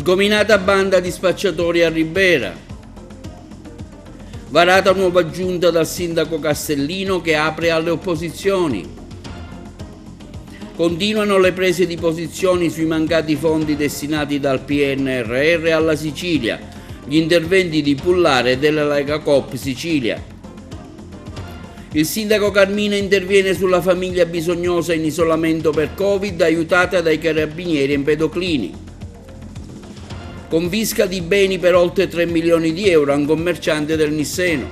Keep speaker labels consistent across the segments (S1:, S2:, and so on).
S1: Sgominata banda di spacciatori a Ribera. Varata nuova giunta dal sindaco Castellino che apre alle opposizioni. Continuano le prese di posizioni sui mancati fondi destinati dal PNRR alla Sicilia, gli interventi di Pullare e della Lega Coop Sicilia. Il sindaco Carmina interviene sulla famiglia bisognosa in isolamento per Covid aiutata dai carabinieri empedoclini. Confisca di beni per oltre 3 milioni di euro a un commerciante del Nisseno.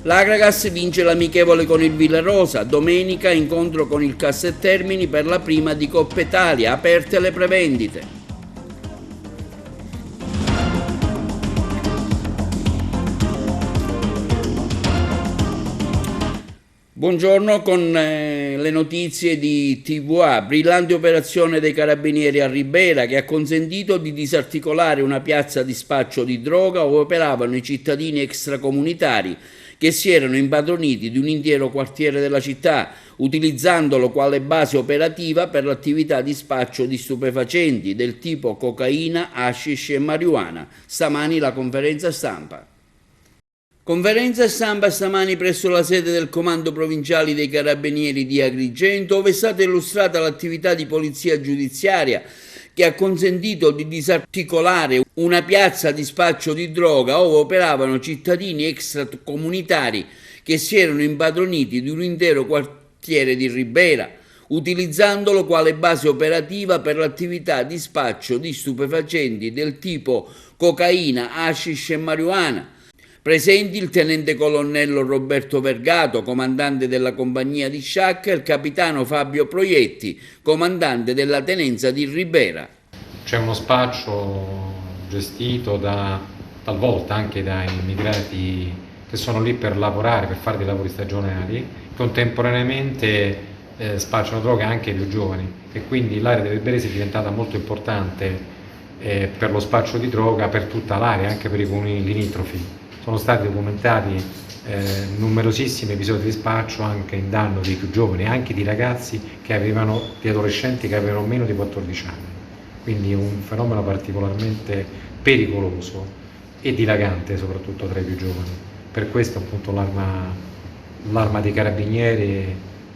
S1: L'Agragas vince l'amichevole con il Villarosa. Domenica incontro con il Casteltermini per la prima di Coppa Italia. Aperte le prevendite. Buongiorno con le notizie di TVA. Brillante operazione dei carabinieri a Ribera che ha consentito di disarticolare una piazza di spaccio di droga dove operavano i cittadini extracomunitari che si erano impadroniti di un intero quartiere della città, utilizzandolo quale base operativa per l'attività di spaccio di stupefacenti del tipo cocaina, hashish e marijuana. Stamani la conferenza stampa. Conferenza stampa stamani presso la sede del Comando Provinciali dei Carabinieri di Agrigento, dove è stata illustrata l'attività di polizia giudiziaria che ha consentito di disarticolare una piazza di spaccio di droga dove operavano cittadini extracomunitari che si erano impadroniti di un intero quartiere di Ribera, utilizzandolo quale base operativa per l'attività di spaccio di stupefacenti del tipo cocaina, hashish e marijuana. Presenti il tenente colonnello Roberto Vergato, comandante della compagnia di Sciacca, e il capitano Fabio Proietti, comandante della tenenza di Ribera.
S2: C'è uno spaccio gestito talvolta anche da immigrati che sono lì per lavorare, per fare dei lavori stagionali, contemporaneamente spacciano droga anche ai più giovani e quindi l'area del Berese è diventata molto importante per lo spaccio di droga per tutta l'area, anche per i comuni limitrofi. Sono stati documentati numerosissimi episodi di spaccio anche in danno dei più giovani, anche di ragazzi di adolescenti che avevano meno di 14 anni. Quindi è un fenomeno particolarmente pericoloso e dilagante soprattutto tra i più giovani. Per questo appunto l'arma dei carabinieri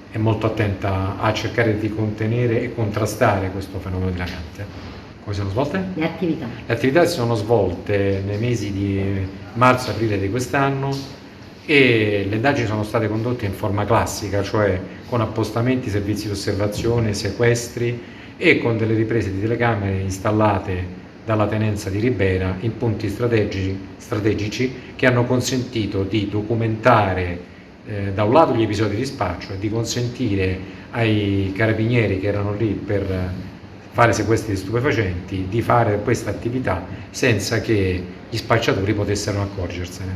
S2: è molto attenta a cercare di contenere e contrastare questo fenomeno dilagante. Come si sono svolte?
S3: Le attività.
S2: Le attività si sono svolte nei mesi di marzo-aprile di quest'anno e le indagini sono state condotte in forma classica, cioè con appostamenti, servizi di osservazione, sequestri e con delle riprese di telecamere installate dalla tenenza di Ribera in punti strategici che hanno consentito di documentare da un lato gli episodi di spaccio e di consentire ai carabinieri che erano lì per fare sequestri di stupefacenti, di fare questa attività senza che gli spacciatori potessero accorgersene.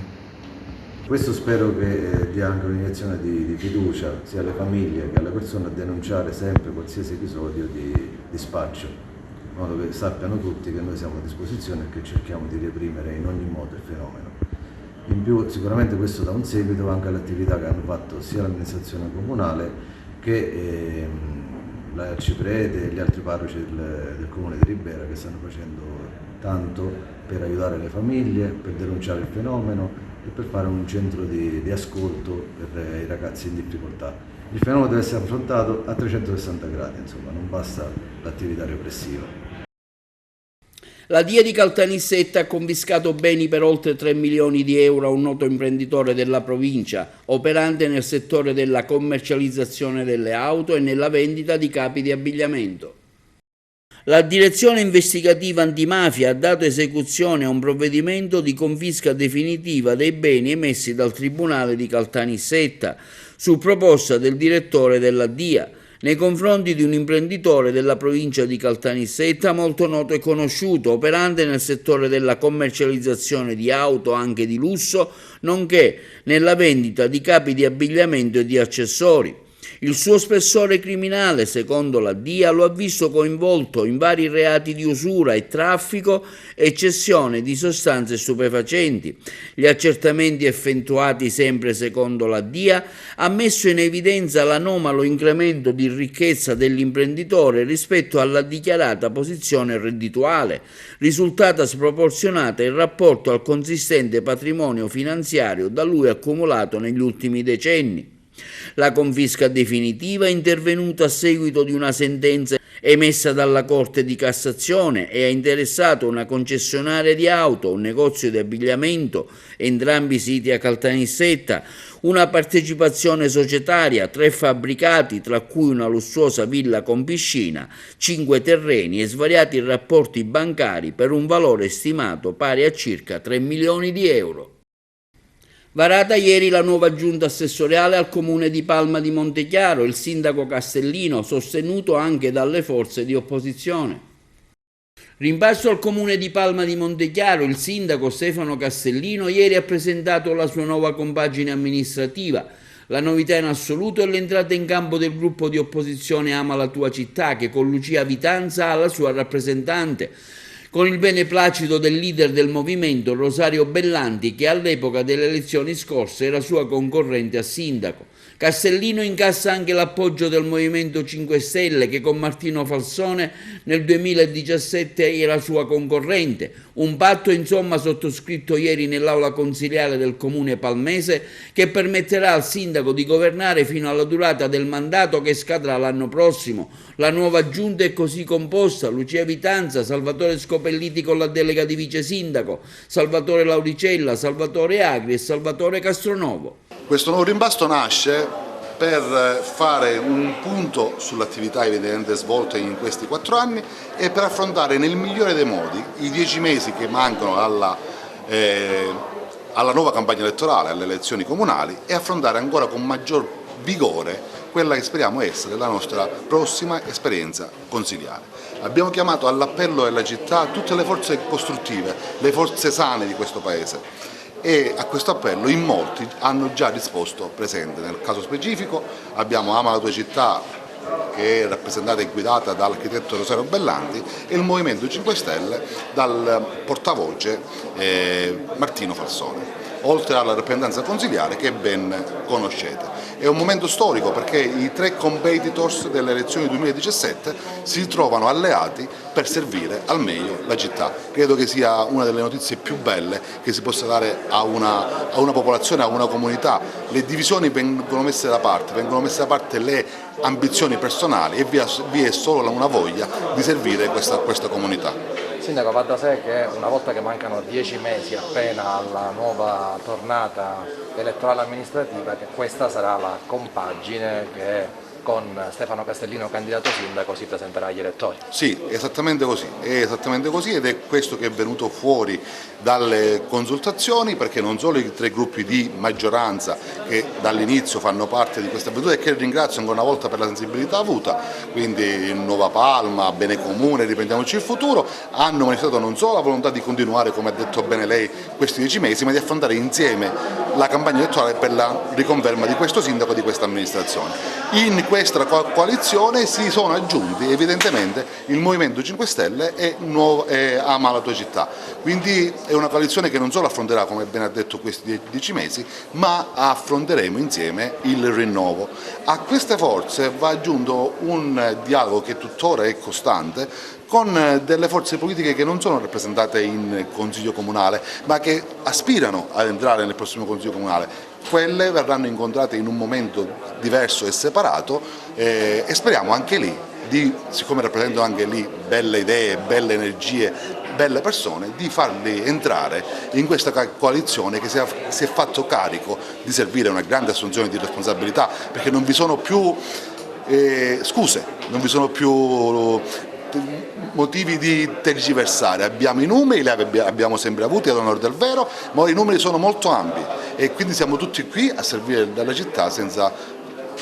S4: Questo spero che dia anche un'iniezione di fiducia sia alle famiglie che alle persone a denunciare sempre qualsiasi episodio di spaccio, in modo che sappiano tutti che noi siamo a disposizione e che cerchiamo di reprimere in ogni modo il fenomeno. In più sicuramente questo dà un seguito anche all'attività che hanno fatto sia l'amministrazione comunale che l'Arciprete e gli altri parroci del comune di Ribera che stanno facendo tanto per aiutare le famiglie, per denunciare il fenomeno e per fare un centro di ascolto per i ragazzi in difficoltà. Il fenomeno deve essere affrontato a 360 gradi, insomma, non basta l'attività repressiva.
S1: La DIA di Caltanissetta ha confiscato beni per oltre 3 milioni di euro a un noto imprenditore della provincia, operante nel settore della commercializzazione delle auto e nella vendita di capi di abbigliamento. La direzione investigativa antimafia ha dato esecuzione a un provvedimento di confisca definitiva dei beni emessi dal Tribunale di Caltanissetta, su proposta del direttore della DIA, nei confronti di un imprenditore della provincia di Caltanissetta molto noto e conosciuto, operante nel settore della commercializzazione di auto anche di lusso, nonché nella vendita di capi di abbigliamento e di accessori. Il suo spessore criminale, secondo la DIA, lo ha visto coinvolto in vari reati di usura e traffico e cessione di sostanze stupefacenti. Gli accertamenti effettuati sempre secondo la DIA hanno messo in evidenza l'anomalo incremento di ricchezza dell'imprenditore rispetto alla dichiarata posizione reddituale, risultata sproporzionata in rapporto al consistente patrimonio finanziario da lui accumulato negli ultimi decenni. La confisca definitiva è intervenuta a seguito di una sentenza emessa dalla Corte di Cassazione e ha interessato una concessionaria di auto, un negozio di abbigliamento, entrambi siti a Caltanissetta, una partecipazione societaria, 3 fabbricati, tra cui una lussuosa villa con piscina, 5 terreni e svariati rapporti bancari per un valore stimato pari a circa 3 milioni di euro. Varata ieri la nuova giunta assessoriale al comune di Palma di Montechiaro, il sindaco Castellino, sostenuto anche dalle forze di opposizione. Rimbalzo al comune di Palma di Montechiaro, il sindaco Stefano Castellino ieri ha presentato la sua nuova compagine amministrativa. La novità in assoluto è l'entrata in campo del gruppo di opposizione Ama la tua città, che con Lucia Vitanza ha la sua rappresentante, con il beneplacito del leader del movimento Rosario Bellanti, che all'epoca delle elezioni scorse era sua concorrente a sindaco. Castellino incassa anche l'appoggio del Movimento 5 Stelle, che con Martino Falsone nel 2017 era sua concorrente. Un patto insomma sottoscritto ieri nell'aula consiliare del comune palmese, che permetterà al sindaco di governare fino alla durata del mandato che scadrà l'anno prossimo. La nuova giunta è così composta: Lucia Vitanza, Salvatore Scopelliti con la delega di vice sindaco, Salvatore Lauricella, Salvatore Agri e Salvatore Castronovo.
S3: Questo nuovo rimbasto nasce per fare un punto sull'attività evidentemente svolta in questi 4 anni e per affrontare nel migliore dei modi i 10 mesi che mancano alla nuova campagna elettorale, alle elezioni comunali, e affrontare ancora con maggior vigore quella che speriamo essere la nostra prossima esperienza consiliare. Abbiamo chiamato all'appello della città tutte le forze costruttive, le forze sane di questo Paese, e a questo appello in molti hanno già risposto presente. Nel caso specifico abbiamo Ama la tua città, che è rappresentata e guidata dall'architetto Rosario Bellanti, e il Movimento 5 Stelle dal portavoce Martino Falsone, oltre alla rappresentanza consiliare che ben conoscete. È un momento storico perché i 3 competitors delle elezioni 2017 si trovano alleati per servire al meglio la città. Credo che sia una delle notizie più belle che si possa dare a una popolazione, a una comunità. Le divisioni vengono messe da parte le ambizioni personali, e vi è solo una voglia di servire questa comunità.
S5: Sindaco, va da sé che una volta che mancano 10 mesi appena alla nuova tornata elettorale amministrativa, che questa sarà la compagine che con Stefano Castellino candidato sindaco si presenterà agli elettori.
S3: Sì, è esattamente così ed è questo che è venuto fuori dalle consultazioni, perché non solo i 3 gruppi di maggioranza che dall'inizio fanno parte di questa avventura, e che ringrazio ancora una volta per la sensibilità avuta, quindi Nuova Palma, Bene Comune, Riprendiamoci il futuro, hanno manifestato non solo la volontà di continuare, come ha detto bene lei, questi 10 mesi, ma di affrontare insieme la campagna elettorale per la riconferma di questo sindaco e di questa amministrazione. In questa coalizione si sono aggiunti evidentemente il Movimento 5 Stelle e Ama la tua città, quindi è una coalizione che non solo affronterà, come ben ha detto, questi 10 mesi, ma affronteremo insieme il rinnovo. A queste forze va aggiunto un dialogo che tuttora è costante con delle forze politiche che non sono rappresentate in Consiglio Comunale, ma che aspirano ad entrare nel prossimo Consiglio Comunale. Quelle verranno incontrate in un momento diverso e separato, e speriamo anche lì, siccome rappresentano anche lì belle idee, belle energie, belle persone, di farli entrare in questa coalizione che si è fatto carico di servire una grande assunzione di responsabilità, perché non vi sono più scuse, non vi sono più motivi di tergiversare. Abbiamo i numeri, li abbiamo sempre avuti ad onore del vero, ma i numeri sono molto ampi e quindi siamo tutti qui a servire la città senza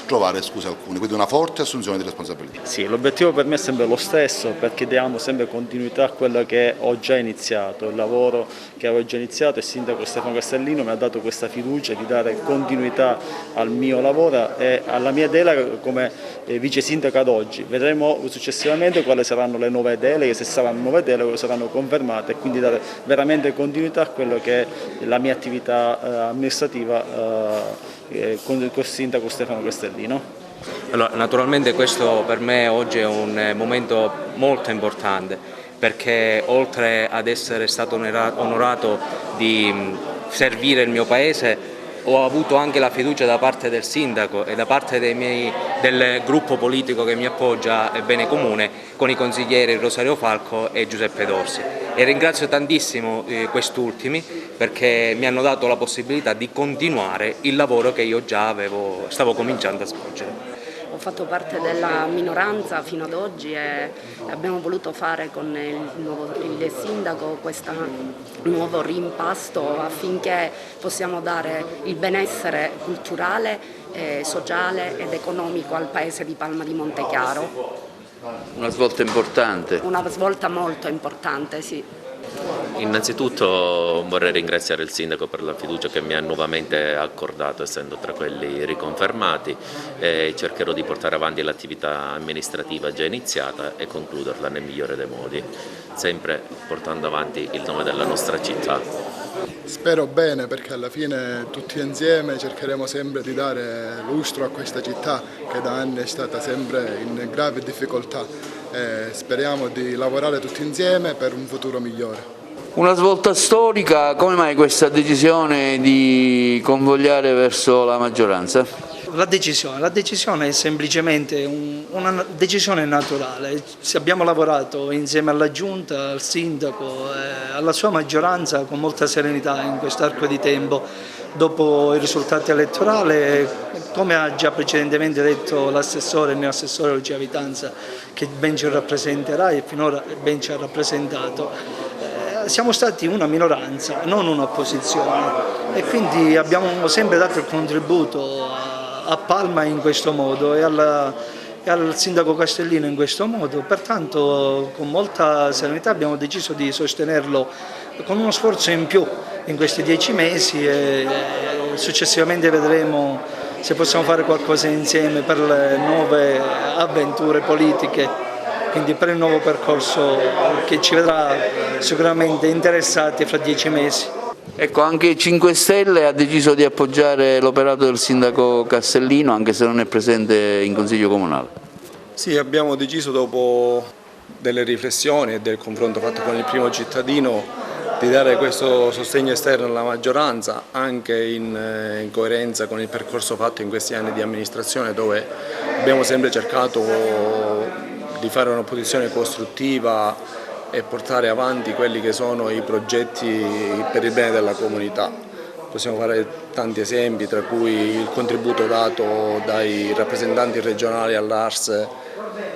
S3: trovare scuse alcune, quindi una forte assunzione di responsabilità.
S6: Sì, l'obiettivo per me è sempre lo stesso, perché diamo sempre continuità a quello che ho già iniziato, il lavoro che avevo già iniziato. Il sindaco Stefano Castellino mi ha dato questa fiducia di dare continuità al mio lavoro e alla mia delega come vice sindaco ad oggi. Vedremo successivamente quali saranno le nuove deleghe, se saranno nuove deleghe o saranno confermate, e quindi dare veramente continuità a quello che è la mia attività amministrativa con il sindaco Stefano Castellino.
S7: Allora, naturalmente questo per me oggi è un momento molto importante, perché oltre ad essere stato onorato di servire il mio paese, ho avuto anche la fiducia da parte del sindaco e da parte del gruppo politico che mi appoggia Bene Comune, con i consiglieri Rosario Falco e Giuseppe Dorsi. E ringrazio tantissimo quest'ultimi, perché mi hanno dato la possibilità di continuare il lavoro che io già stavo cominciando a svolgere.
S8: Ho fatto parte della minoranza fino ad oggi e abbiamo voluto fare con il sindaco questo nuovo rimpasto affinché possiamo dare il benessere culturale, sociale ed economico al paese di Palma di Montechiaro.
S1: Una svolta importante.
S8: Una svolta molto importante, sì.
S9: Innanzitutto vorrei ringraziare il sindaco per la fiducia che mi ha nuovamente accordato, essendo tra quelli riconfermati, e cercherò di portare avanti l'attività amministrativa già iniziata e concluderla nel migliore dei modi, sempre portando avanti il nome della nostra città.
S10: Spero bene, perché alla fine tutti insieme cercheremo sempre di dare lustro a questa città che da anni è stata sempre in grave difficoltà. Speriamo di lavorare tutti insieme per un futuro migliore.
S1: Una svolta storica, come mai questa decisione di convogliare verso la maggioranza?
S11: La decisione è semplicemente una decisione naturale. Abbiamo lavorato insieme alla Giunta, al Sindaco, alla sua maggioranza con molta serenità in quest'arco di tempo. Dopo i risultati elettorali, come ha già precedentemente detto l'assessore, il mio assessore Lucia Vitanza, che ben ci rappresenterà e finora ben ci ha rappresentato, siamo stati una minoranza, non un'opposizione, e quindi abbiamo sempre dato il contributo a Palma in questo modo e al sindaco Castellino in questo modo. Pertanto con molta serenità abbiamo deciso di sostenerlo con uno sforzo in più in questi 10 mesi e successivamente vedremo se possiamo fare qualcosa insieme per le nuove avventure politiche, quindi per il nuovo percorso che ci vedrà sicuramente interessati fra 10 mesi.
S1: Ecco, anche il 5 Stelle ha deciso di appoggiare l'operato del sindaco Castellino, anche se non è presente in Consiglio Comunale.
S12: Sì, abbiamo deciso, dopo delle riflessioni e del confronto fatto con il primo cittadino, di dare questo sostegno esterno alla maggioranza, anche in coerenza con il percorso fatto in questi anni di amministrazione, dove abbiamo sempre cercato di fare un'opposizione costruttiva e portare avanti quelli che sono i progetti per il bene della comunità. Possiamo fare tanti esempi, tra cui il contributo dato dai rappresentanti regionali all'ARS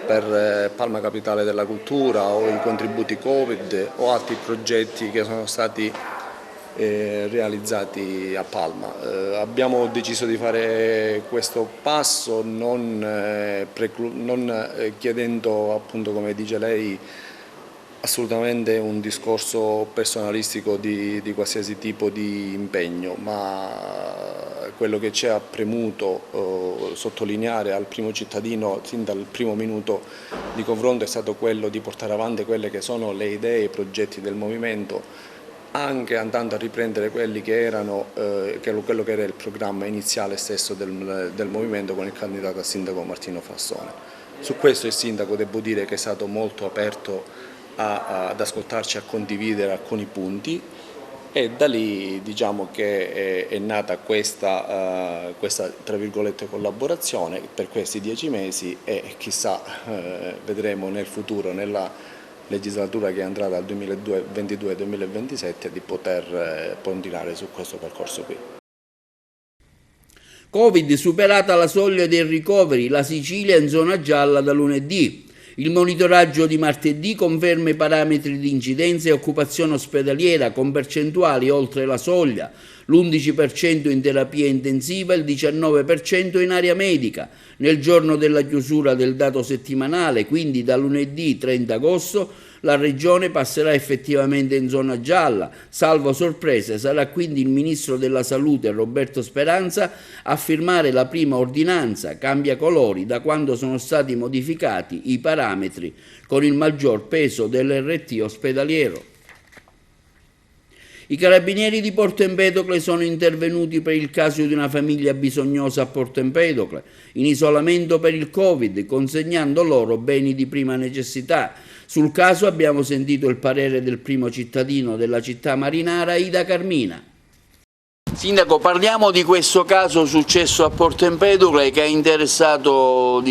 S12: per Palma Capitale della Cultura, o i contributi Covid, o altri progetti che sono stati realizzati a Palma. Abbiamo deciso di fare questo passo non chiedendo, appunto, come dice lei, assolutamente un discorso personalistico di qualsiasi tipo di impegno, ma quello che ci ha premuto sottolineare al primo cittadino sin dal primo minuto di confronto è stato quello di portare avanti quelle che sono le idee e i progetti del movimento, anche andando a riprendere quelli che erano, quello che era il programma iniziale stesso del movimento con il candidato a sindaco Martino Fassone. Su questo il sindaco, devo dire, che è stato molto aperto ad ascoltarci, a condividere alcuni punti, e da lì diciamo che è nata questa tra virgolette collaborazione per questi 10 mesi, e chissà, vedremo nel futuro, nella legislatura che andrà dal 2022 al 2027, di poter continuare su questo percorso qui.
S1: Covid, superata la soglia dei ricoveri, la Sicilia in zona gialla da lunedì. Il monitoraggio di martedì conferma i parametri di incidenza e occupazione ospedaliera con percentuali oltre la soglia, l'11% in terapia intensiva e il 19% in area medica. Nel giorno della chiusura del dato settimanale, quindi da lunedì 30 agosto, la Regione passerà effettivamente in zona gialla. Salvo sorprese, sarà quindi il Ministro della Salute Roberto Speranza a firmare la prima ordinanza cambia colori da quando sono stati modificati i parametri con il maggior peso dell'RT ospedaliero. I carabinieri di Porto Empedocle sono intervenuti per il caso di una famiglia bisognosa a Porto Empedocle, in isolamento per il Covid, consegnando loro beni di prima necessità. Sul caso abbiamo sentito il parere del primo cittadino della città marinara, Ida Carmina. Sindaco, parliamo di questo caso successo a Porto Empedocle che ha interessato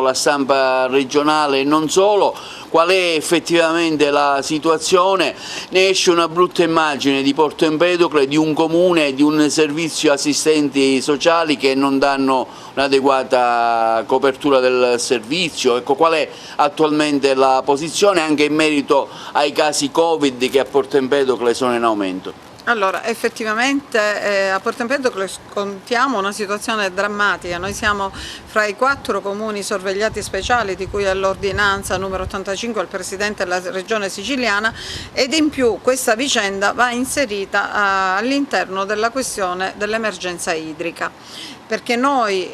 S1: la stampa regionale e non solo. Qual è effettivamente la situazione? Ne esce una brutta immagine di Porto Empedocle, di un comune, di un servizio assistenti sociali che non danno un'adeguata copertura del servizio. Ecco, qual è attualmente la posizione anche in merito ai casi Covid che a Porto Empedocle sono in aumento?
S13: Allora, effettivamente a Porto Empedocle scontiamo una situazione drammatica. Noi siamo fra i 4 comuni sorvegliati speciali di cui è l'ordinanza numero 85 al Presidente della Regione Siciliana, ed in più questa vicenda va inserita all'interno della questione dell'emergenza idrica. Perché noi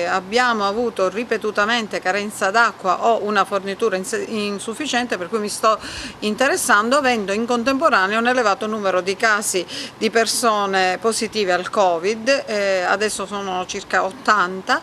S13: abbiamo avuto ripetutamente carenza d'acqua o una fornitura insufficiente, per cui mi sto interessando, avendo in contemporanea un elevato numero di casi di persone positive al Covid, adesso sono circa 80,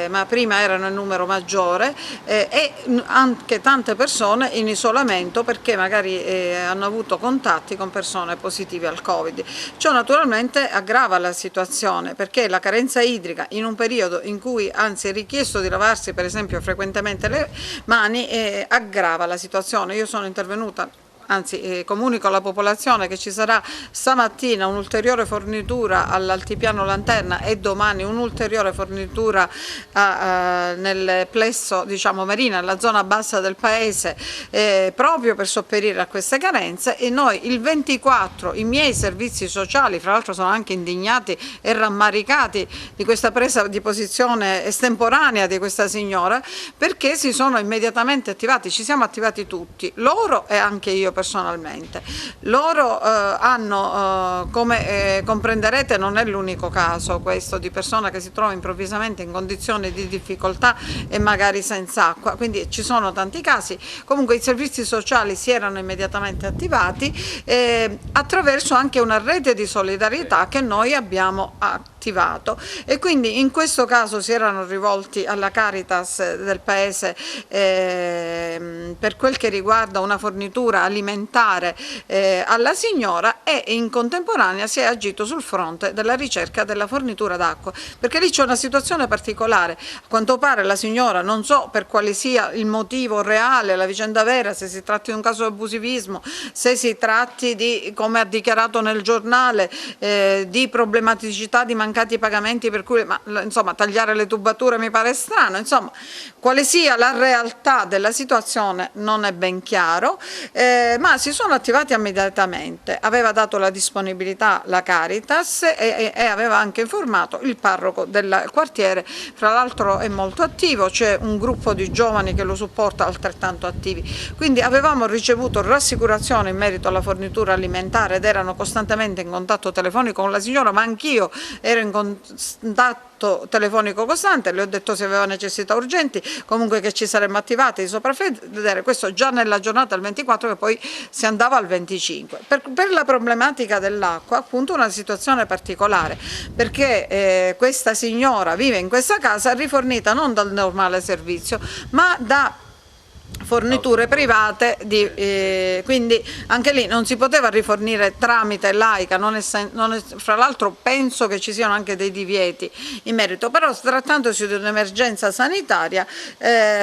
S13: ma prima erano in numero maggiore, e anche tante persone in isolamento perché magari hanno avuto contatti con persone positive al Covid. Ciò naturalmente aggrava la situazione, perché la carenza idrica in un periodo in cui anzi è richiesto di lavarsi per esempio frequentemente le mani aggrava la situazione. Io sono intervenuta, anzi comunico alla popolazione che ci sarà stamattina un'ulteriore fornitura all'altipiano Lanterna e domani un'ulteriore fornitura nel plesso Marina, nella zona bassa del paese, proprio per sopperire a queste carenze. E noi il 24 i miei servizi sociali, fra l'altro sono anche indignati e rammaricati di questa presa di posizione estemporanea di questa signora, perché si sono immediatamente attivati, ci siamo attivati tutti, loro e anche io personalmente. Loro hanno, come comprenderete, non è l'unico caso questo di persona che si trova improvvisamente in condizioni di difficoltà e magari senza acqua, quindi ci sono tanti casi. Comunque i servizi sociali si erano immediatamente attivati attraverso anche una rete di solidarietà che noi abbiamo attivato, e quindi in questo caso si erano rivolti alla Caritas del paese per quel che riguarda una fornitura alimentare alla signora, e in contemporanea si è agito sul fronte della ricerca della fornitura d'acqua, perché lì c'è una situazione particolare. A quanto pare la signora, non so per quale sia il motivo reale, la vicenda vera, se si tratti di un caso di abusivismo, se si tratti di, come ha dichiarato nel giornale, di problematicità di mancati pagamenti, per cui insomma tagliare le tubature mi pare strano, insomma quale sia la realtà della situazione non è ben chiaro, ma si sono attivati immediatamente. Aveva dato la disponibilità la Caritas e aveva anche informato il parroco del quartiere, fra l'altro è molto attivo, c'è un gruppo di giovani che lo supporta altrettanto attivi, quindi avevamo ricevuto rassicurazione in merito alla fornitura alimentare ed erano costantemente in contatto telefonico con la signora, ma anch'io ero in contatto telefonico costante, le ho detto se aveva necessità urgenti, comunque che ci saremmo attivati di sopravvedere, questo già nella giornata del 24, che poi si andava al 25. Per la problematica dell'acqua, appunto, una situazione particolare, perché questa signora vive in questa casa rifornita non dal normale servizio, ma da forniture private, quindi anche lì non si poteva rifornire tramite l'AICA, fra l'altro penso che ci siano anche dei divieti in merito, però trattandosi di un'emergenza sanitaria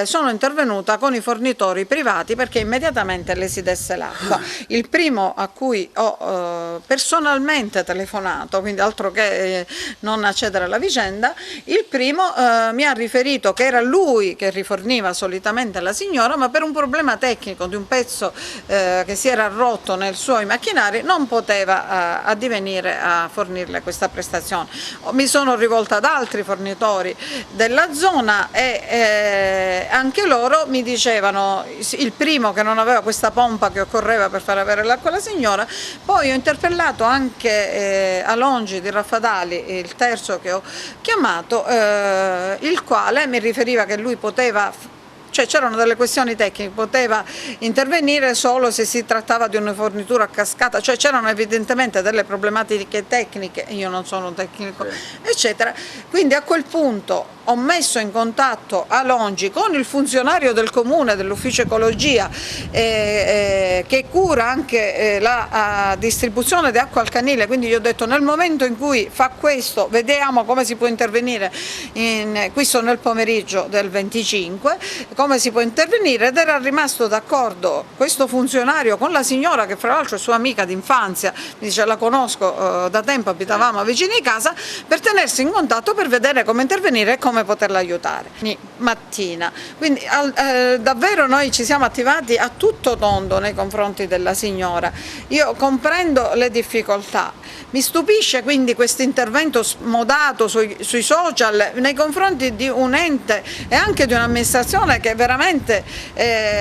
S13: sono intervenuta con i fornitori privati perché immediatamente le si desse l'acqua. Il primo a cui ho personalmente telefonato, quindi altro che non accedere alla vicenda, il primo mi ha riferito che era lui che riforniva solitamente la signora, ma per un problema tecnico di un pezzo che si era rotto nei suoi macchinari non poteva addivenire a fornirle questa prestazione. Mi sono rivolta ad altri fornitori della zona e anche loro mi dicevano, il primo che non aveva questa pompa che occorreva per far avere l'acqua alla signora, poi ho interpellato anche a Longi di Raffadali, il terzo che ho chiamato, il quale mi riferiva che lui poteva, cioè c'erano delle questioni tecniche, poteva intervenire solo se si trattava di una fornitura a cascata, cioè c'erano evidentemente delle problematiche tecniche, io non sono un tecnico, eccetera. Quindi a quel punto ho messo in contatto a Longi con il funzionario del comune dell'ufficio ecologia che cura anche la distribuzione di acqua al canile, quindi gli ho detto nel momento in cui fa questo vediamo come si può intervenire, questo nel pomeriggio del 25, come si può intervenire, ed era rimasto d'accordo questo funzionario con la signora che fra l'altro è sua amica d'infanzia, mi dice la conosco da tempo, abitavamo vicini di casa, per tenersi in contatto per vedere come intervenire e come poterla aiutare. Mattina, quindi davvero noi ci siamo attivati a tutto tondo nei confronti della signora. Io comprendo le difficoltà, mi stupisce quindi questo intervento smodato sui social nei confronti di un ente e anche di un'amministrazione che veramente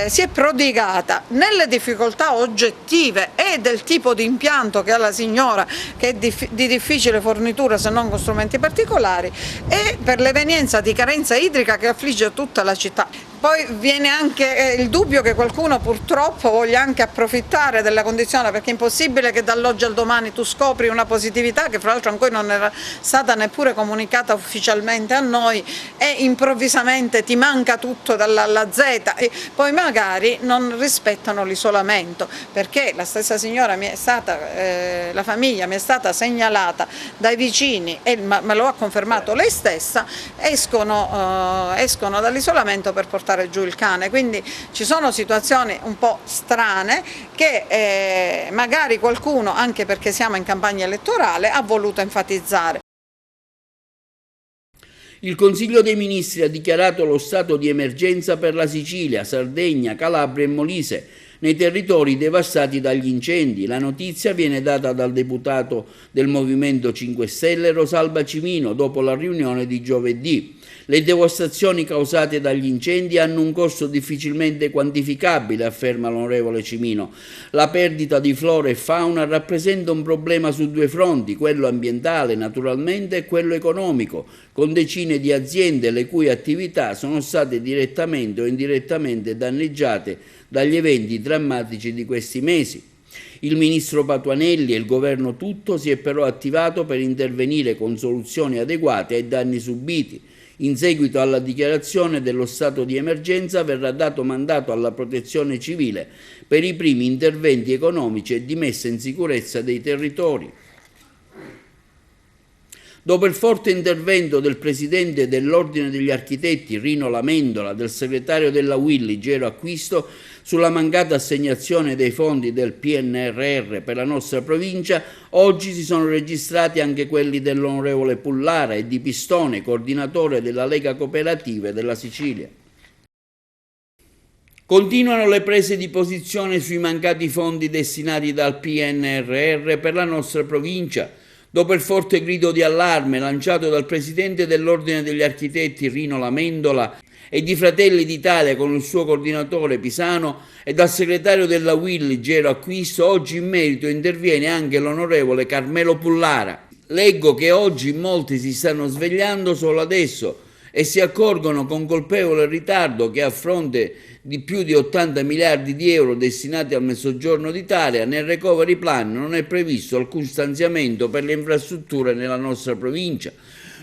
S13: si è prodigata nelle difficoltà oggettive e del tipo di impianto che ha la signora, che è di difficile fornitura se non con strumenti particolari, e per l'evenienza di carenza idrica che affligge tutta la città. Poi viene anche il dubbio che qualcuno purtroppo voglia anche approfittare della condizione, perché è impossibile che dall'oggi al domani tu scopri una positività che fra l'altro ancora non era stata neppure comunicata ufficialmente a noi e improvvisamente ti manca tutto dalla alla Z e poi magari non rispettano l'isolamento, perché la stessa signora mi è stata, la famiglia mi è stata segnalata dai vicini e me lo ha confermato lei stessa, escono dall'isolamento per portare giù il cane, quindi ci sono situazioni un po' strane che magari qualcuno, anche perché siamo in campagna elettorale, ha voluto enfatizzare.
S1: Il Consiglio dei Ministri ha dichiarato lo stato di emergenza per la Sicilia, Sardegna, Calabria e Molise, nei territori devastati dagli incendi. La notizia viene data dal deputato del Movimento 5 Stelle Rosalba Cimino dopo la riunione di giovedì. Le devastazioni causate dagli incendi hanno un costo difficilmente quantificabile, afferma l'onorevole Cimino. La perdita di flora e fauna rappresenta un problema su due fronti, quello ambientale naturalmente e quello economico, con decine di aziende le cui attività sono state direttamente o indirettamente danneggiate dagli eventi drammatici di questi mesi. Il ministro Patuanelli e il governo tutto si è però attivato per intervenire con soluzioni adeguate ai danni subiti. In seguito alla dichiarazione dello stato di emergenza verrà dato mandato alla Protezione Civile per i primi interventi economici e di messa in sicurezza dei territori. Dopo il forte intervento del presidente dell'Ordine degli Architetti Rino Lamendola, del segretario della Willy Gero Acquisto, sulla mancata assegnazione dei fondi del PNRR per la nostra provincia, oggi si sono registrati anche quelli dell'onorevole Pullara e di Pistone, coordinatore della Lega Cooperative della Sicilia. Continuano le prese di posizione sui mancati fondi destinati dal PNRR per la nostra provincia. Dopo il forte grido di allarme lanciato dal presidente dell'Ordine degli Architetti Rino Lamendola e di Fratelli d'Italia con il suo coordinatore Pisano e dal segretario della Willy Gero Acquisto, oggi in merito interviene anche l'onorevole Carmelo Pullara. Leggo che oggi molti si stanno svegliando solo adesso e si accorgono con colpevole ritardo che a fronte di più di 80 miliardi di euro destinati al Mezzogiorno d'Italia, nel Recovery Plan non è previsto alcun stanziamento per le infrastrutture nella nostra provincia.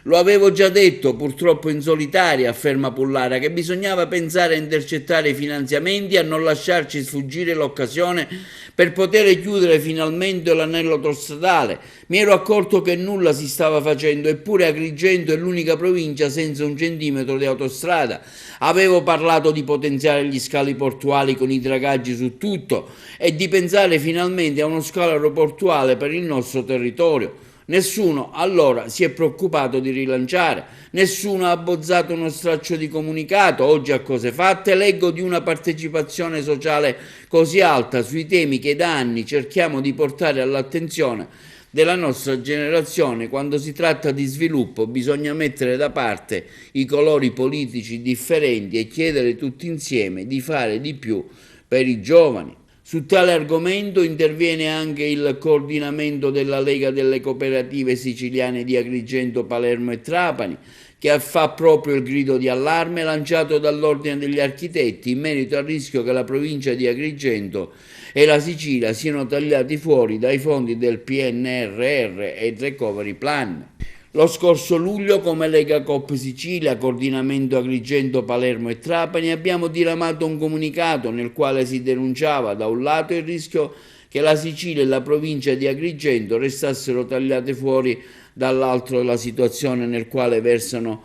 S1: Lo avevo già detto, purtroppo in solitaria, afferma Pullara, che bisognava pensare a intercettare i finanziamenti e a non lasciarci sfuggire l'occasione per poter chiudere finalmente l'anello autostradale. Mi ero accorto che nulla si stava facendo, eppure Agrigento è l'unica provincia senza un centimetro di autostrada. Avevo parlato di potenziare gli scali portuali con i dragaggi su tutto e di pensare finalmente a uno scalo aeroportuale per il nostro territorio. Nessuno allora si è preoccupato di rilanciare, nessuno ha abbozzato uno straccio di comunicato. Oggi a cose fatte leggo di una partecipazione sociale così alta sui temi che da anni cerchiamo di portare all'attenzione della nostra generazione. Quando si tratta di sviluppo bisogna mettere da parte i colori politici differenti e chiedere tutti insieme di fare di più per i giovani. Su tale argomento interviene anche il coordinamento della Lega delle Cooperative Siciliane di Agrigento, Palermo e Trapani, che fa proprio il grido di allarme lanciato dall'Ordine degli Architetti in merito al rischio che la provincia di Agrigento e la Sicilia siano tagliati fuori dai fondi del PNRR e il Recovery Plan. Lo scorso luglio, come Lega Coop Sicilia, Coordinamento Agrigento, Palermo e Trapani, abbiamo diramato un comunicato nel quale si denunciava da un lato il rischio che la Sicilia e la provincia di Agrigento restassero tagliate fuori, dall'altro la situazione nel quale versano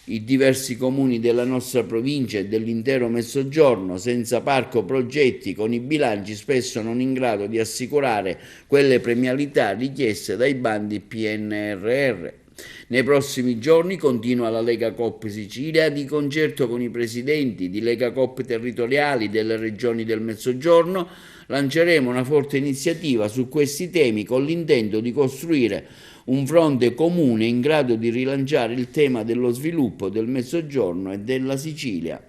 S1: i diversi comuni della nostra provincia e dell'intero Mezzogiorno, senza parco progetti, con i bilanci spesso non in grado di assicurare quelle premialità richieste dai bandi PNRR. Nei prossimi giorni, continua la Lega Coop Sicilia, di concerto con i presidenti di Lega Coop territoriali delle regioni del Mezzogiorno, lanceremo una forte iniziativa su questi temi con l'intento di costruire un fronte comune in grado di rilanciare il tema dello sviluppo del Mezzogiorno e della Sicilia.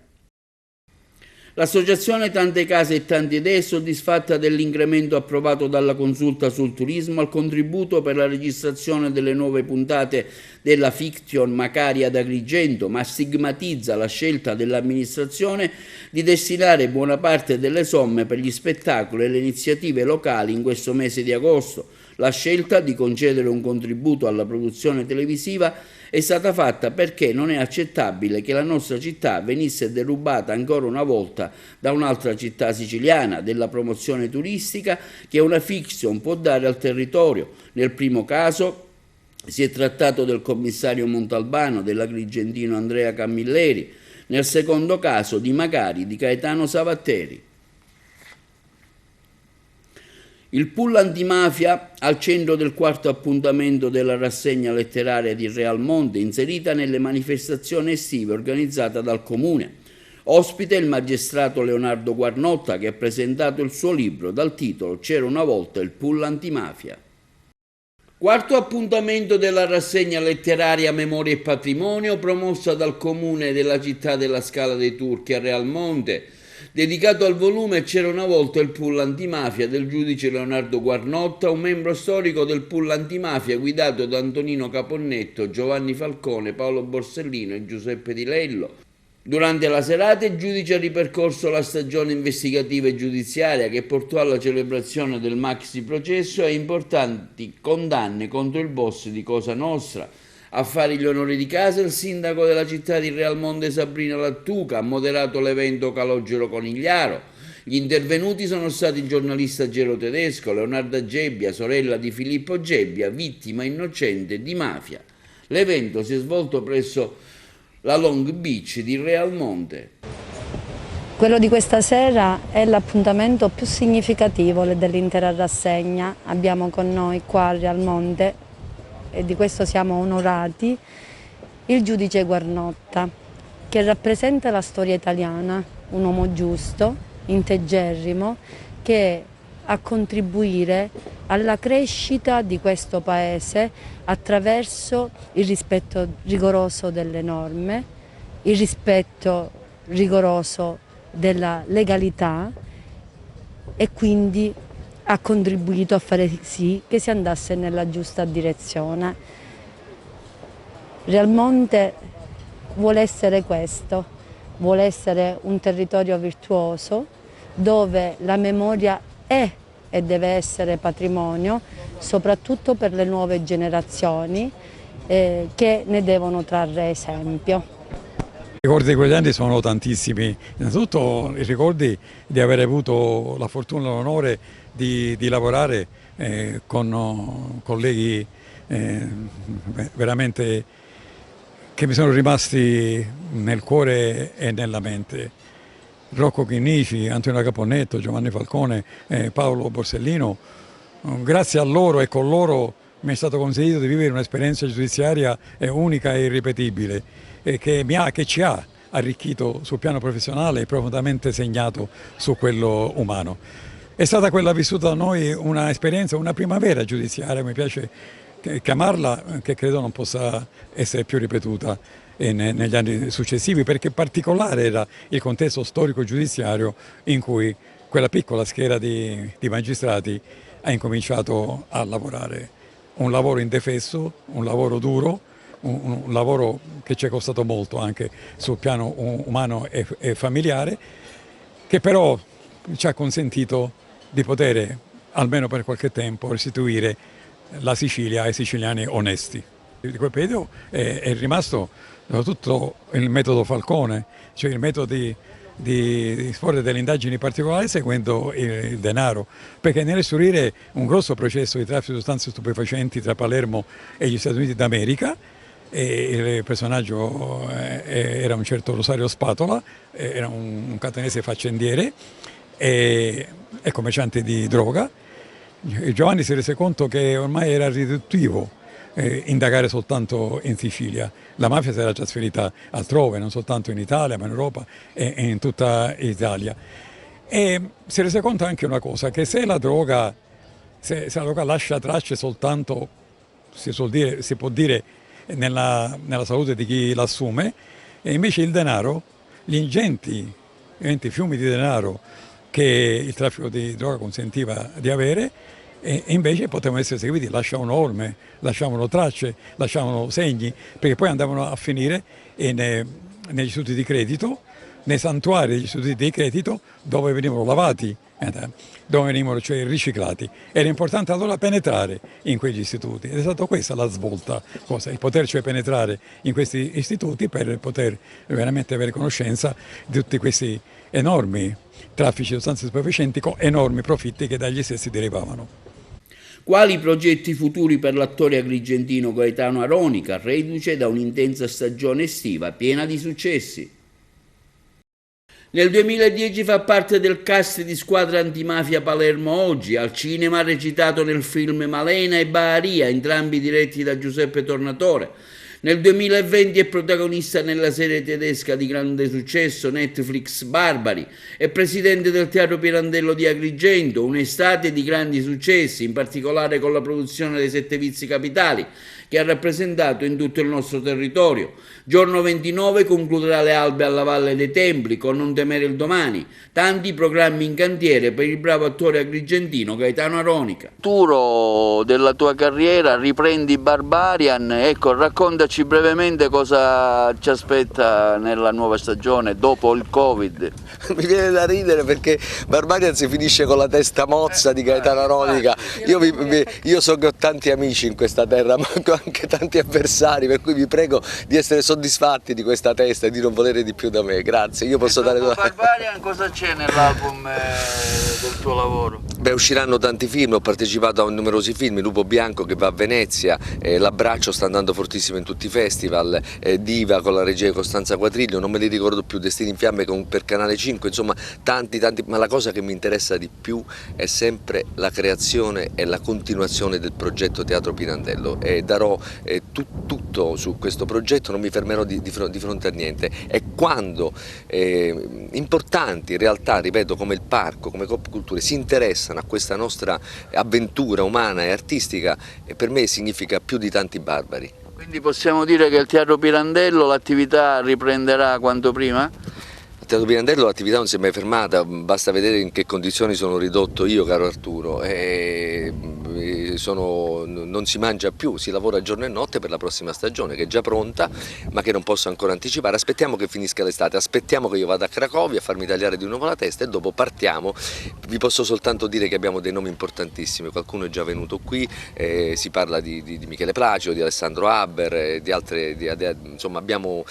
S1: L'associazione Tante Case e Tante Idee è soddisfatta dell'incremento approvato dalla Consulta sul Turismo al contributo per la registrazione delle nuove puntate della fiction Macari ad Agrigento, ma stigmatizza la scelta dell'amministrazione di destinare buona parte delle somme per gli spettacoli e le iniziative locali in questo mese di agosto. La scelta di concedere un contributo alla produzione televisiva è stata fatta perché non è accettabile che la nostra città venisse derubata ancora una volta da un'altra città siciliana della promozione turistica che una fiction può dare al territorio. Nel primo caso si è trattato del commissario Montalbano, dell'agrigentino Andrea Camilleri, nel secondo caso di Macari di Gaetano Savatteri. Il pool antimafia al centro del quarto appuntamento della rassegna letteraria di Realmonte, inserita nelle manifestazioni estive organizzate dal Comune. Ospite il magistrato Leonardo Guarnotta, che ha presentato il suo libro dal titolo C'era una volta il pool antimafia. Quarto appuntamento della rassegna letteraria Memoria e Patrimonio, promossa dal Comune della città della Scala dei Turchi a Realmonte, dedicato al volume C'era una volta il pool antimafia del giudice Leonardo Guarnotta, un membro storico del pool antimafia guidato da Antonino Caponnetto, Giovanni Falcone, Paolo Borsellino e Giuseppe Di Lello. Durante la serata il giudice ha ripercorso la stagione investigativa e giudiziaria che portò alla celebrazione del maxi processo e importanti condanne contro il boss di Cosa Nostra. A fare gli onori di casa il sindaco della città di Realmonte Sabrina Lattuca, ha moderato l'evento Calogero Conigliaro. Gli intervenuti sono stati il giornalista Gero Tedesco, Leonarda Gebbia, sorella di Filippo Gebbia, vittima innocente di mafia. L'evento si è svolto presso la Long Beach di Realmonte.
S14: Quello di questa sera è l'appuntamento più significativo dell'intera rassegna. Abbiamo con noi qua a Realmonte, e di questo siamo onorati, il giudice Guarnotta, che rappresenta la storia italiana, un uomo giusto, integerrimo, che a contribuire alla crescita di questo Paese attraverso il rispetto rigoroso delle norme, il rispetto rigoroso della legalità e quindi ha contribuito a fare sì che si andasse nella giusta direzione. Realmonte vuole essere questo, vuole essere un territorio virtuoso dove la memoria è e deve essere patrimonio, soprattutto per le nuove generazioni che ne devono trarre esempio.
S15: I ricordi di quegli anni sono tantissimi, innanzitutto i ricordi di aver avuto la fortuna e l'onore di lavorare con colleghi veramente che mi sono rimasti nel cuore e nella mente. Rocco Chinnici, Antonio Caponnetto, Giovanni Falcone, Paolo Borsellino. Grazie a loro e con loro mi è stato consentito di vivere un'esperienza giudiziaria unica e irripetibile che ci ha arricchito sul piano professionale e profondamente segnato su quello umano. È stata quella vissuta da noi un'esperienza, una primavera giudiziaria, mi piace chiamarla, che credo non possa essere più ripetuta negli anni successivi, perché particolare era il contesto storico giudiziario in cui quella piccola schiera di magistrati ha incominciato a lavorare. Un lavoro indefesso, un lavoro duro, un lavoro che ci è costato molto anche sul piano umano e familiare, che però ci ha consentito di poter, almeno per qualche tempo, restituire la Sicilia ai siciliani onesti. Di quel periodo è rimasto soprattutto il metodo Falcone, cioè il metodo di disporre delle indagini particolari seguendo il denaro, perché nell'istruire un grosso processo di traffico di sostanze stupefacenti tra Palermo e gli Stati Uniti d'America, il personaggio era un certo Rosario Spatola, era un catanese faccendiere e commerciante di droga. Giovanni si rese conto che ormai era riduttivo indagare soltanto in Sicilia. La mafia si era trasferita altrove, non soltanto in Italia, ma in Europa e in tutta Italia. E si rese conto anche una cosa, che se la droga lascia tracce soltanto, si può dire, nella salute di chi l'assume, e invece il denaro, gli ingenti fiumi di denaro che il traffico di droga consentiva di avere, e invece potevano essere seguiti, lasciavano orme, lasciavano tracce, lasciavano segni, perché poi andavano a finire negli istituti di credito, nei santuari degli istituti di credito, dove venivano lavati, dove venivano cioè riciclati. Era importante allora penetrare in quegli istituti ed è stata questa la svolta, il poter cioè penetrare in questi istituti per poter veramente avere conoscenza di tutti questi enormi traffici di sostanze stupefacenti con enormi profitti che dagli stessi derivavano.
S1: Quali progetti futuri per l'attore agrigentino Gaetano Aronica, reduce da un'intensa stagione estiva piena di successi? Nel 2010 fa parte del cast di Squadra Antimafia Palermo Oggi, al cinema ha recitato nel film Malena e Baharia, entrambi diretti da Giuseppe Tornatore. Nel 2020 è protagonista nella serie tedesca di grande successo Netflix Barbari, è presidente del Teatro Pirandello di Agrigento, un'estate di grandi successi, in particolare con la produzione dei Sette Vizi Capitali, che ha rappresentato in tutto il nostro territorio. Giorno 29 concluderà le albe alla Valle dei Templi con Non temere il domani, tanti programmi in cantiere per il bravo attore agrigentino Gaetano Aronica. Futuro della tua carriera, riprendi Barbarian, ecco, raccontaci brevemente cosa ci aspetta nella nuova stagione dopo il Covid.
S16: Mi viene da ridere perché Barbarian si finisce con la testa mozza di Gaetano Aronica. Io so che ho tanti amici in questa terra, ma anche tanti avversari, per cui vi prego di essere soddisfatti di questa testa e di non volere di più da me. Grazie. Io posso dare
S1: Barbarian, cosa c'è nell'album del tuo lavoro?
S16: Beh, usciranno tanti film, ho partecipato a numerosi film, Lupo Bianco che va a Venezia, L'Abbraccio sta andando fortissimo in tutti i festival, Diva con la regia di Costanza Quadriglio, non me li ricordo più, Destini in Fiamme per Canale 5, insomma tanti, ma la cosa che mi interessa di più è sempre la creazione e la continuazione del progetto Teatro Pirandello e darò tutto su questo progetto, non mi fermerò di fronte a niente e quando importanti realtà, ripeto, come il parco, come Coop Culture si interessano a questa nostra avventura umana e artistica, per me significa più di tanti barbari.
S1: Quindi possiamo dire che il Teatro Pirandello l'attività riprenderà quanto prima?
S16: Al Teatro Pirandello l'attività non si è mai fermata, basta vedere in che condizioni sono ridotto io, caro Arturo. non si mangia più, si lavora giorno e notte per la prossima stagione che è già pronta ma che non posso ancora anticipare. Aspettiamo che finisca l'estate, aspettiamo che io vada a Cracovia a farmi tagliare di nuovo la testa e dopo partiamo. Vi posso soltanto dire che abbiamo dei nomi importantissimi, qualcuno è già venuto qui, si parla di Michele Placido, di Alessandro Haber, di altre, insomma abbiamo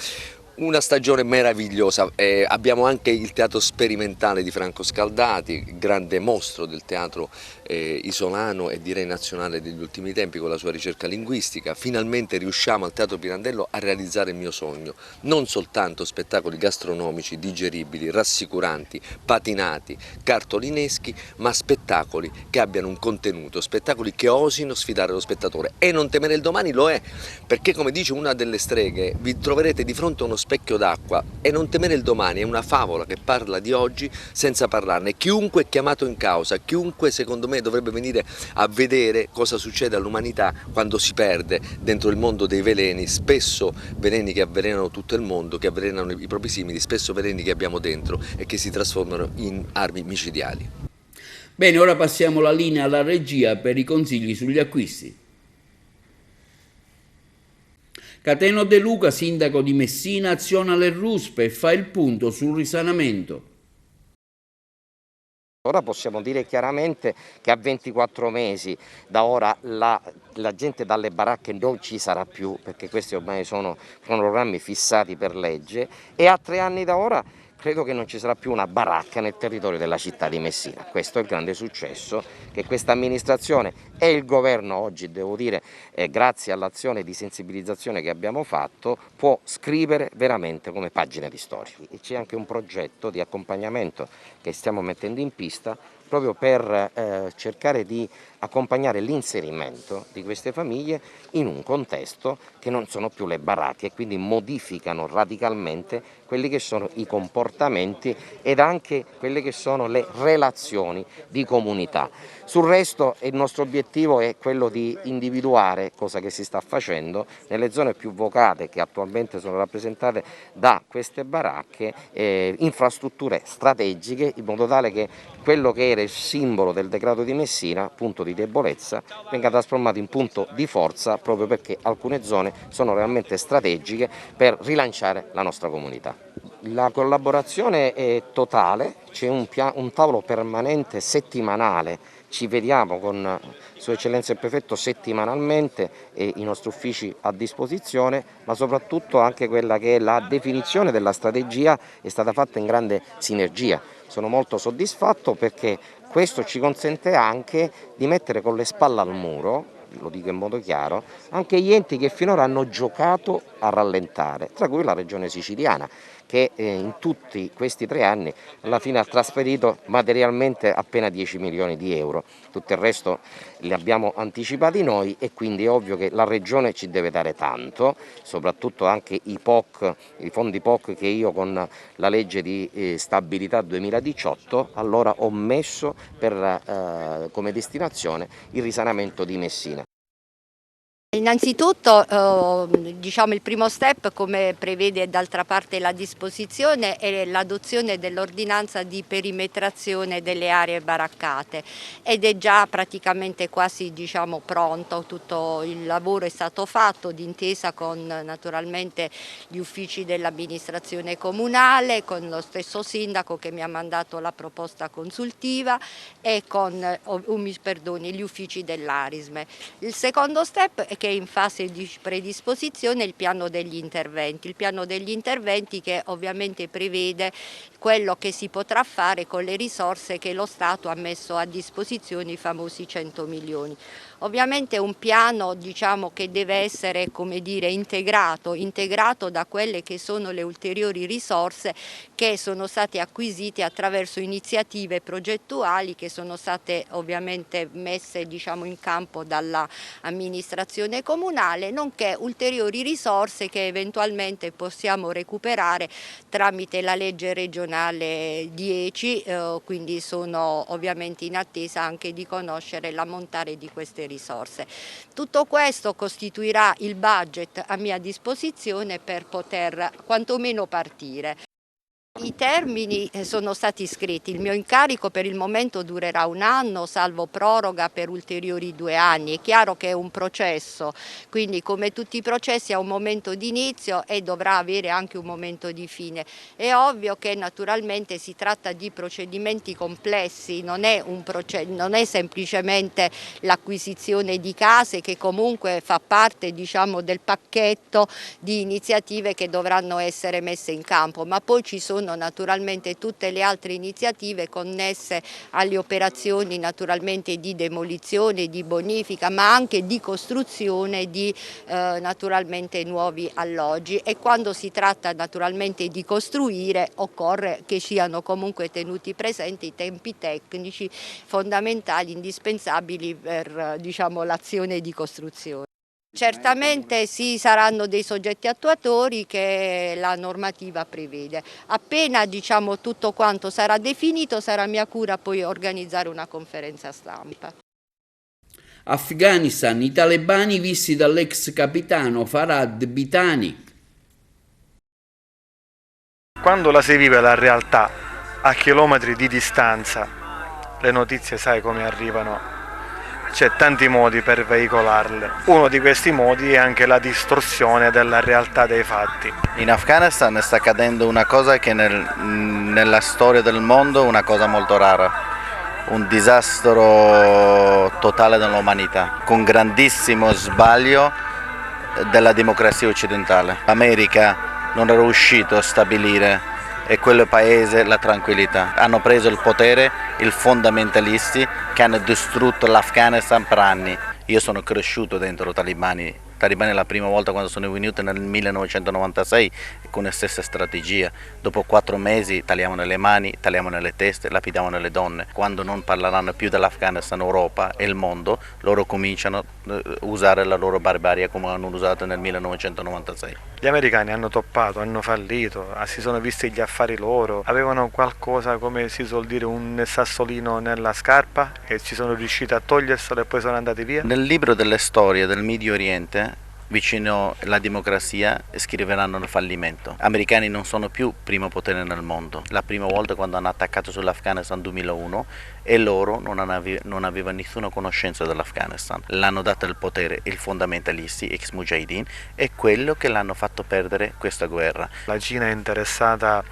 S16: una stagione meravigliosa. Abbiamo anche il teatro sperimentale di Franco Scaldati, grande mostro del teatro isolano e direi nazionale degli ultimi tempi con la sua ricerca linguistica. Finalmente riusciamo al Teatro Pirandello a realizzare il mio sogno, non soltanto spettacoli gastronomici, digeribili, rassicuranti, patinati, cartolineschi, ma spettacoli che abbiano un contenuto, spettacoli che osino sfidare lo spettatore. E Non temere il domani lo è, perché come dice una delle streghe, vi troverete di fronte a uno specchio d'acqua e Non temere il domani è una favola che parla di oggi senza parlarne. Chiunque è chiamato in causa, chiunque secondo me dovrebbe venire a vedere cosa succede all'umanità quando si perde dentro il mondo dei veleni, spesso veleni che avvelenano tutto il mondo, che avvelenano i propri simili, spesso veleni che abbiamo dentro e che si trasformano in armi micidiali.
S1: Bene, ora passiamo la linea alla regia per i consigli sugli acquisti. Cateno De Luca, sindaco di Messina, aziona le ruspe e fa il punto sul risanamento.
S17: Ora possiamo dire chiaramente che a 24 mesi da ora la gente dalle baracche non ci sarà più, perché questi ormai sono programmi fissati per legge, e a 3 anni da ora credo che non ci sarà più una baracca nel territorio della città di Messina. Questo è il grande successo che questa amministrazione e il governo oggi, devo dire, grazie all'azione di sensibilizzazione che abbiamo fatto, può scrivere veramente come pagine di storia. C'è anche un progetto di accompagnamento che stiamo mettendo in pista proprio per cercare di accompagnare l'inserimento di queste famiglie in un contesto che non sono più le baracche e quindi modificano radicalmente quelli che sono i comportamenti ed anche quelle che sono le relazioni di comunità. Sul resto il nostro obiettivo è quello di individuare, cosa che si sta facendo, nelle zone più vocate che attualmente sono rappresentate da queste baracche, infrastrutture strategiche in modo tale che quello che era il simbolo del decreto di Messina, punto di debolezza, venga trasformato in punto di forza proprio perché alcune zone sono realmente strategiche per rilanciare la nostra comunità. La collaborazione è totale, c'è un tavolo permanente settimanale, ci vediamo con Sua Eccellenza il Prefetto settimanalmente e i nostri uffici a disposizione, ma soprattutto anche quella che è la definizione della strategia è stata fatta in grande sinergia. Sono molto soddisfatto perché questo ci consente anche di mettere con le spalle al muro, lo dico in modo chiaro, anche gli enti che finora hanno giocato a rallentare, tra cui la Regione Siciliana, che in tutti questi 3 anni alla fine ha trasferito materialmente appena 10 milioni di euro. Tutto il resto li abbiamo anticipati noi e quindi è ovvio che la Regione ci deve dare tanto, soprattutto anche i fondi POC che io con la legge di stabilità 2018 allora ho messo come destinazione il risanamento di Messina.
S18: Innanzitutto diciamo il primo step, come prevede d'altra parte la disposizione, è l'adozione dell'ordinanza di perimetrazione delle aree baraccate ed è già praticamente quasi pronto, tutto il lavoro è stato fatto d'intesa con naturalmente gli uffici dell'amministrazione comunale, con lo stesso sindaco che mi ha mandato la proposta consultiva e con gli uffici dell'Arisme. Il secondo step è che è in fase di predisposizione il piano degli interventi, che ovviamente prevede quello che si potrà fare con le risorse che lo Stato ha messo a disposizione, i famosi 100 milioni. Ovviamente è un piano che deve essere integrato da quelle che sono le ulteriori risorse che sono state acquisite attraverso iniziative progettuali che sono state ovviamente messe in campo dall'amministrazione comunale, nonché ulteriori risorse che eventualmente possiamo recuperare tramite la legge regionale 10, quindi sono ovviamente in attesa anche di conoscere l'ammontare di queste risorse. Tutto questo costituirà il budget a mia disposizione per poter quantomeno partire. I termini sono stati scritti, il mio incarico per il momento durerà 1 anno, salvo proroga per ulteriori 2 anni. È chiaro che è un processo, quindi come tutti i processi ha un momento di inizio e dovrà avere anche un momento di fine. È ovvio che naturalmente si tratta di procedimenti complessi, non è semplicemente l'acquisizione di case, che comunque fa parte, diciamo, del pacchetto di iniziative che dovranno essere messe in campo, ma poi ci sono naturalmente tutte le altre iniziative connesse alle operazioni naturalmente di demolizione, di bonifica, ma anche di costruzione di naturalmente nuovi alloggi, e quando si tratta naturalmente di costruire occorre che siano comunque tenuti presenti i tempi tecnici fondamentali, indispensabili per, diciamo, l'azione di costruzione. Certamente sì, saranno dei soggetti attuatori che la normativa prevede. Appena, diciamo, tutto quanto sarà definito, sarà mia cura poi organizzare una conferenza stampa.
S1: Afghanistan, i talebani visti dall'ex capitano Farhad Bitani.
S19: Quando la si vive la realtà a chilometri di distanza, le notizie sai come arrivano. C'è tanti modi per veicolarle. Uno di questi modi è anche la distorsione della realtà dei fatti.
S20: In Afghanistan sta accadendo una cosa che nella storia del mondo è una cosa molto rara. Un disastro totale dell'umanità, con grandissimo sbaglio della democrazia occidentale. L'America non è riuscito a stabilire e quel paese la tranquillità. Hanno preso il potere i fondamentalisti che hanno distrutto l'Afghanistan per anni. Io sono cresciuto dentro i talebani la prima volta quando sono venuti nel 1996 con la stessa strategia. Dopo 4 mesi tagliavano le mani, tagliavano le teste, lapidavano le donne. Quando non parleranno più dell'Afghanistan, Europa e il mondo, loro cominciano a usare la loro barbarie come hanno usato nel 1996.
S19: Gli americani hanno toppato, hanno fallito, si sono visti gli affari loro, avevano qualcosa, come si suol dire, un sassolino nella scarpa e ci sono riusciti a toglierselo e poi sono andati via.
S20: Nel libro delle storie del Medio Oriente, vicino alla democrazia, scriveranno il fallimento. Gli americani non sono più primo potere nel mondo. La prima volta quando hanno attaccato sull'Afghanistan nel 2001 e loro non avevano nessuna conoscenza dell'Afghanistan. L'hanno dato il potere i fondamentalisti, ex mujahideen, e quello che l'hanno fatto perdere questa guerra.
S19: La Cina è interessata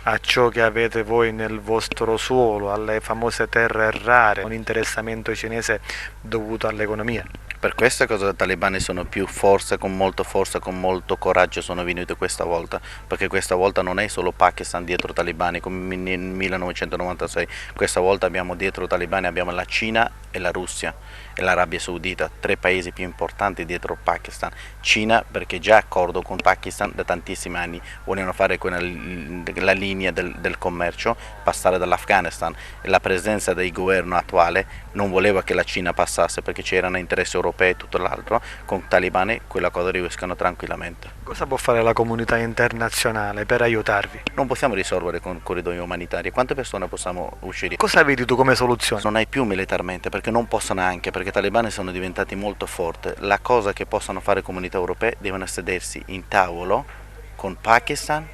S19: a ciò che avete voi nel vostro suolo, alle famose terre rare, un interessamento cinese dovuto all'economia.
S20: Per questa cosa i talebani sono più forza, con molto coraggio sono venuti questa volta, perché questa volta non è solo Pakistan dietro i talebani come nel 1996, questa volta abbiamo dietro i talebani abbiamo la Cina e la Russia e l'Arabia Saudita, 3 paesi più importanti dietro Pakistan. Cina perché già accordo con Pakistan da tantissimi anni, vogliono fare la linea del commercio, passare dall'Afghanistan, e la presenza del governo attuale non voleva che la Cina passasse perché c'erano interessi europei e tutto l'altro. Con i talebani quella cosa riescono tranquillamente.
S19: Cosa può fare la comunità internazionale per aiutarvi?
S20: Non possiamo risolvere con corridoi umanitari. Quante persone possiamo uscire?
S19: Cosa vedi tu come soluzione?
S20: Non hai più militarmente, perché non possono, anche perché i talebani sono diventati molto forti. La cosa che possono fare le comunità europee devono sedersi in tavolo con Pakistan,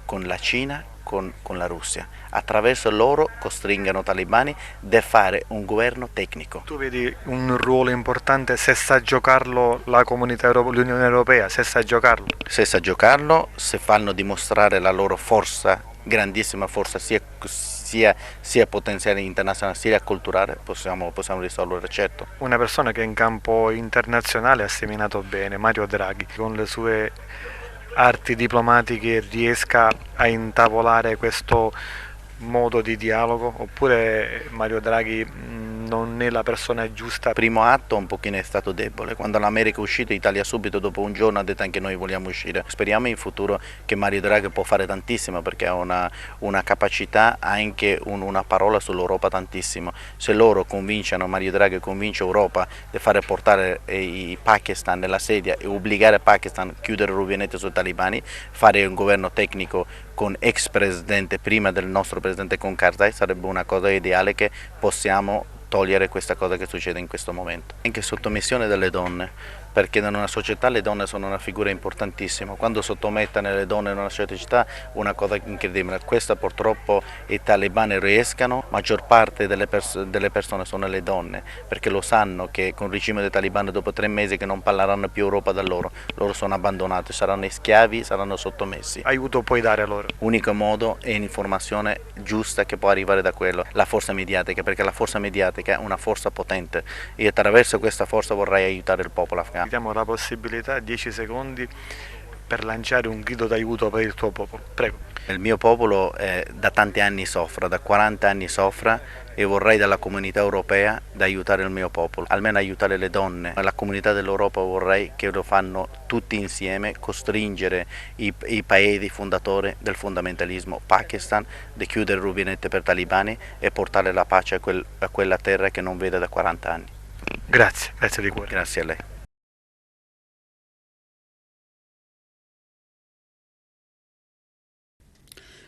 S20: con la Cina, con la Russia. Attraverso loro costringono i talebani a fare un governo tecnico.
S19: Tu vedi un ruolo importante, se sa giocarlo la comunità europea, l'Unione Europea, se sa giocarlo?
S20: Se sa giocarlo, se fanno dimostrare la loro forza, grandissima forza, sia potenziale internazionale sia culturale, possiamo risolvere, certo.
S19: Una persona che in campo internazionale ha seminato bene, Mario Draghi, con le sue arti diplomatiche riesca a intavolare questo modo di dialogo, oppure Mario Draghi non è la persona giusta?
S20: Il primo atto un pochino è stato debole, quando l'America è uscita l'Italia subito dopo un giorno ha detto anche noi vogliamo uscire. Speriamo in futuro che Mario Draghi può fare tantissimo, perché ha una capacità, anche una parola sull'Europa tantissimo. Se loro convincono, Mario Draghi convince l'Europa di fare portare i Pakistan nella sedia e obbligare il Pakistan a chiudere il rubinetto sui talebani, fare un governo tecnico con ex presidente prima del nostro presidente con Karzai, sarebbe una cosa ideale che possiamo togliere questa cosa che succede in questo momento. Anche sottomissione delle donne, perché in una società le donne sono una figura importantissima. Quando sottomettono le donne in una società, una cosa incredibile. Questa purtroppo i talebani riescano, maggior parte delle persone sono le donne, perché lo sanno che con il regime dei talebani dopo 3 mesi che non parleranno più Europa da loro sono abbandonati, saranno schiavi, saranno sottomessi.
S19: Aiuto puoi dare loro?
S20: L'unico modo è l'informazione giusta che può arrivare da quello, la forza mediatica, perché la forza mediatica è una forza potente e attraverso questa forza vorrei aiutare il popolo afghano.
S19: Diamo la possibilità, 10 secondi, per lanciare un grido d'aiuto per il tuo popolo. Prego.
S20: Il mio popolo da tanti anni soffre, da 40 anni soffre, e vorrei dalla comunità europea di aiutare il mio popolo, almeno aiutare le donne. La comunità dell'Europa vorrei che lo fanno tutti insieme, costringere i paesi fondatori del fondamentalismo Pakistan di chiudere il rubinetto per talebani e portare la pace a quella terra che non vede da 40 anni.
S19: Grazie, grazie di cuore.
S20: Grazie a lei.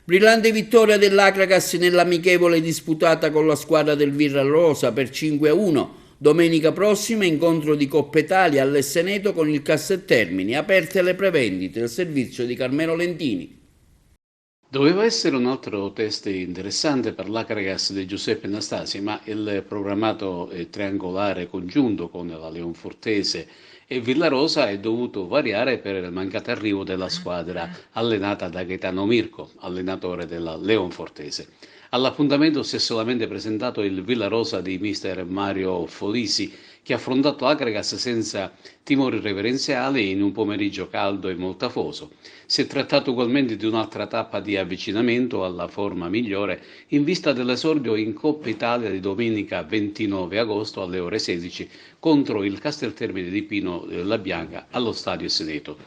S1: Brillante vittoria dell'Akragas nell'amichevole disputata con la squadra del Villarosa per 5-1. Domenica prossima incontro di Coppa Italia all'Esseneto con il Casteltermini. Aperte le prevendite, il servizio di Carmelo Lentini.
S21: Doveva essere un altro test interessante per l'Akragas di Giuseppe Anastasi, ma il programmato triangolare congiunto con la Leonfortese e Villarosa è dovuto variare per il mancato arrivo della squadra allenata da Gaetano Mirko, allenatore della Leonfortese. All'appuntamento si è solamente presentato il Villarosa di mister Mario Folisi, che ha affrontato l'Akragas senza timori reverenziali in un pomeriggio caldo e molto afoso. Si è trattato ugualmente di un'altra tappa di avvicinamento alla forma migliore in vista dell'esordio in Coppa Italia di domenica 29 agosto alle ore 16 contro il Casteltermini di Pino La Bianca allo Stadio Esseneto.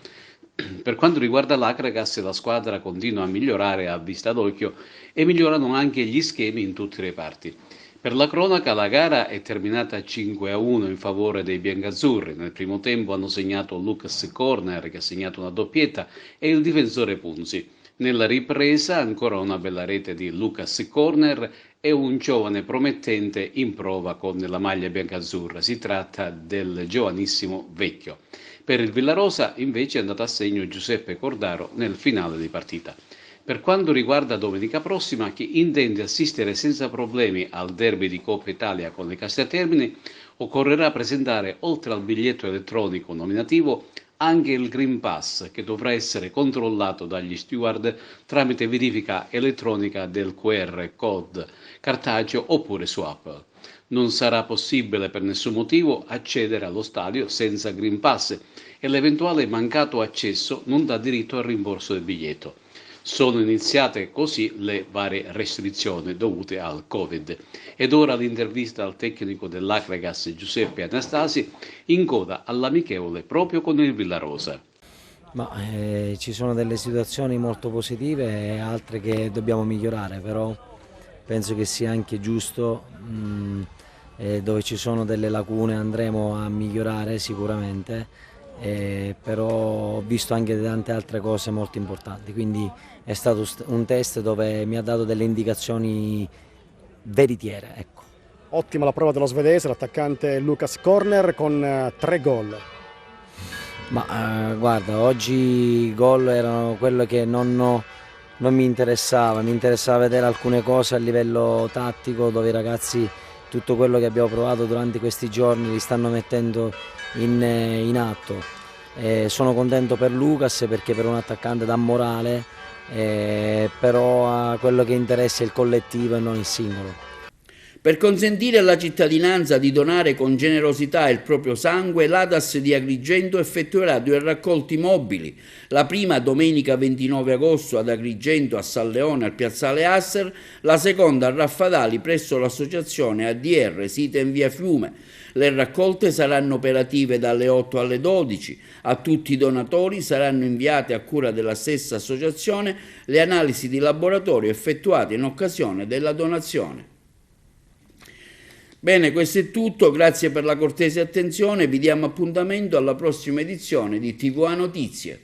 S21: Per quanto riguarda l'Akragas, la squadra continua a migliorare a vista d'occhio e migliorano anche gli schemi in tutti i reparti. Per la cronaca la gara è terminata 5-1 in favore dei biancazzurri. Nel primo tempo hanno segnato Lucas Corner, che ha segnato una doppietta, e il difensore Punzi. Nella ripresa ancora una bella rete di Lucas Corner e un giovane promettente in prova con la maglia biancazzurra. Si tratta del giovanissimo Vecchio. Per il Villarosa invece è andato a segno Giuseppe Cordaro nel finale di partita. Per quanto riguarda domenica prossima, chi intende assistere senza problemi al derby di Coppa Italia con le Casteltermini, occorrerà presentare, oltre al biglietto elettronico nominativo, anche il Green Pass, che dovrà essere controllato dagli steward tramite verifica elettronica del QR code cartaceo oppure su app. Non sarà possibile per nessun motivo accedere allo stadio senza Green Pass e l'eventuale mancato accesso non dà diritto al rimborso del biglietto. Sono iniziate così le varie restrizioni dovute al Covid. Ed ora l'intervista al tecnico dell'Akragas Giuseppe Anastasi in coda all'amichevole proprio con il Villarosa.
S22: Ci sono delle situazioni molto positive e altre che dobbiamo migliorare, però penso che sia anche giusto, dove ci sono delle lacune andremo a migliorare sicuramente, però ho visto anche tante altre cose molto importanti, quindi è stato un test dove mi ha dato delle indicazioni veritiere. Ecco.
S23: Ottima la prova dello svedese, l'attaccante Lucas Corner con 3 gol.
S22: Guarda, oggi i gol erano quello che non mi interessava vedere alcune cose a livello tattico dove i ragazzi tutto quello che abbiamo provato durante questi giorni li stanno mettendo in atto. Sono contento per Lucas perché per un attaccante dà morale, però quello che interessa è il collettivo e non il singolo.
S1: Per consentire alla cittadinanza di donare con generosità il proprio sangue, l'ADAS di Agrigento effettuerà 2 raccolti mobili. La prima domenica 29 agosto ad Agrigento, a San Leone, al piazzale Asser, la seconda a Raffadali presso l'associazione ADR, sita in via Fiume. Le raccolte saranno operative dalle 8 alle 12. A tutti i donatori saranno inviate a cura della stessa associazione le analisi di laboratorio effettuate in occasione della donazione. Bene, questo è tutto, grazie per la cortese attenzione, vi diamo appuntamento alla prossima edizione di TVA Notizie.